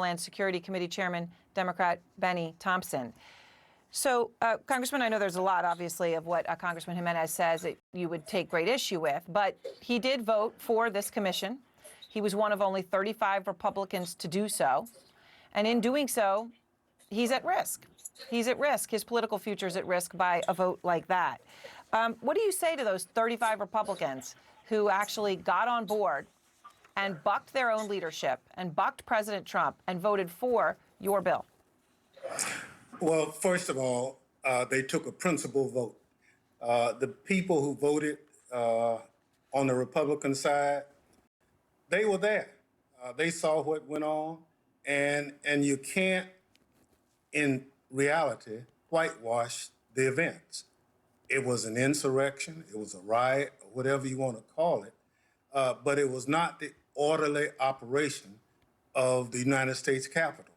Homeland Security Committee Chairman, Democrat Benny Thompson. So, Congressman, I know there's a lot, obviously, of what Congressman Jimenez says that you would take great issue with, but he did vote for this commission. He was one of only 35 Republicans to do so. And in doing so, he's at risk. He's at risk. His political future is at risk by a vote like that. What do you say to those 35 Republicans who actually got on board and bucked their own leadership and bucked President Trump and voted for your bill? Well, first of all, they took a principled vote. The people who voted on the Republican side, they were there. They saw what went on, and you can't, in reality, whitewash the events. It was an insurrection, it was a riot, or whatever you want to call it, but it was not the orderly operation of the United States Capitol.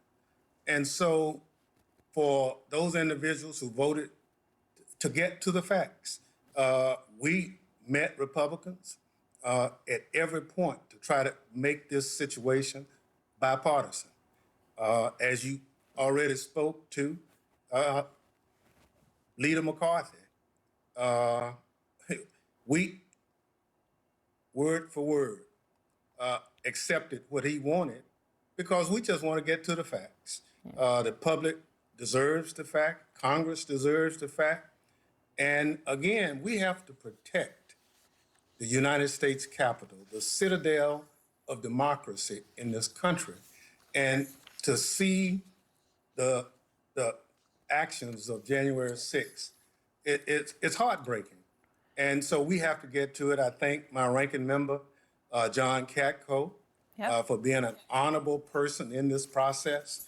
And so for those individuals who voted to get to the facts, we met Republicans at every point to try to make this situation bipartisan. As you already spoke to, Leader McCarthy, we, word for word, accepted what he wanted because we just want to get to the facts. The public deserves the fact, Congress deserves the fact, and again, we have to protect the United States Capitol, the citadel of democracy in this country, and to see the actions of January 6th, it's heartbreaking. And so we have to get to it. I thank my ranking member, John Katko, for being an honorable person in this process.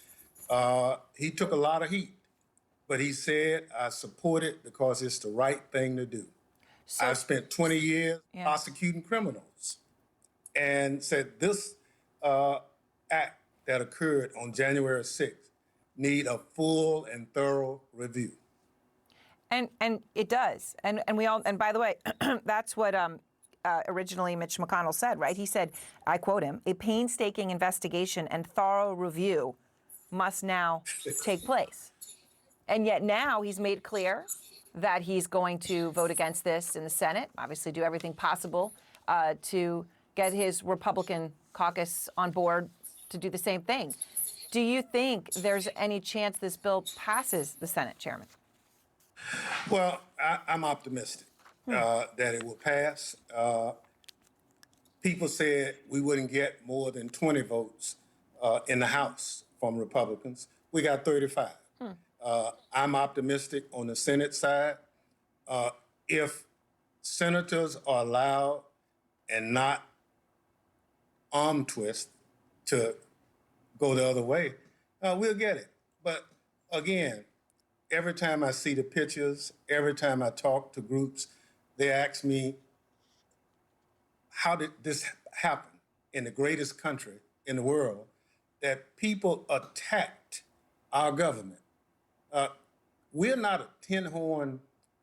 He took a lot of heat, but he said, I support it because it's the right thing to do. So, I've spent 20 years prosecuting criminals and said this act that occurred on January 6th need a full and thorough review. And it does. And we all, and by the way, that's what originally Mitch McConnell said, right? He said, I quote him, a painstaking investigation and thorough review must now take place. And yet now he's made clear that he's going to vote against this in the Senate, obviously do everything possible to get his Republican caucus on board to do the same thing. Do you think there's any chance this bill passes the Senate, Chairman? Well, I'm optimistic that it will pass. People said we wouldn't get more than 20 votes in the House from Republicans. We got 35. I'm optimistic on the Senate side. If senators are allowed and not arm twist to go the other way, we'll get it. But again, every time I see the pictures, every time I talk to groups, they ask me, how did this happen in the greatest country in the world, that people attacked our government? We're not a tin-horn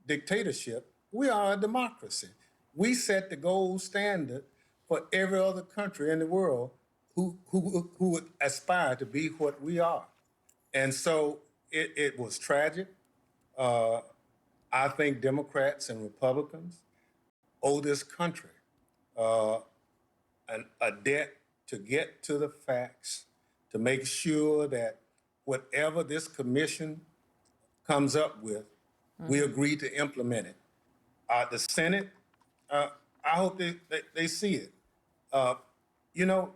dictatorship. We are a democracy. We set the gold standard for every other country in the world who would aspire to be what we are. And so it was tragic. I think Democrats and Republicans owe this country a debt to get to the facts, to make sure that whatever this commission comes up with, we agree to implement it. The Senate, I hope they see it. You know,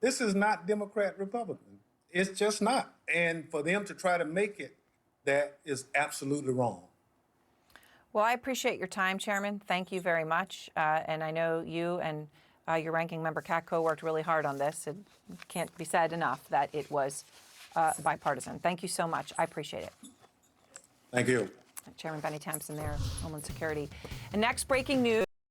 this is not Democrat-Republican. It's just not. And for them to try to make it, that is absolutely wrong. Well, I appreciate your time, Chairman. Thank you very much. And I know you and your ranking member, Katko, worked really hard on this. It can't be said enough that it was bipartisan. Thank you so much. I appreciate it. Thank you. Chairman Benny Thompson there, Homeland Security. And next breaking news.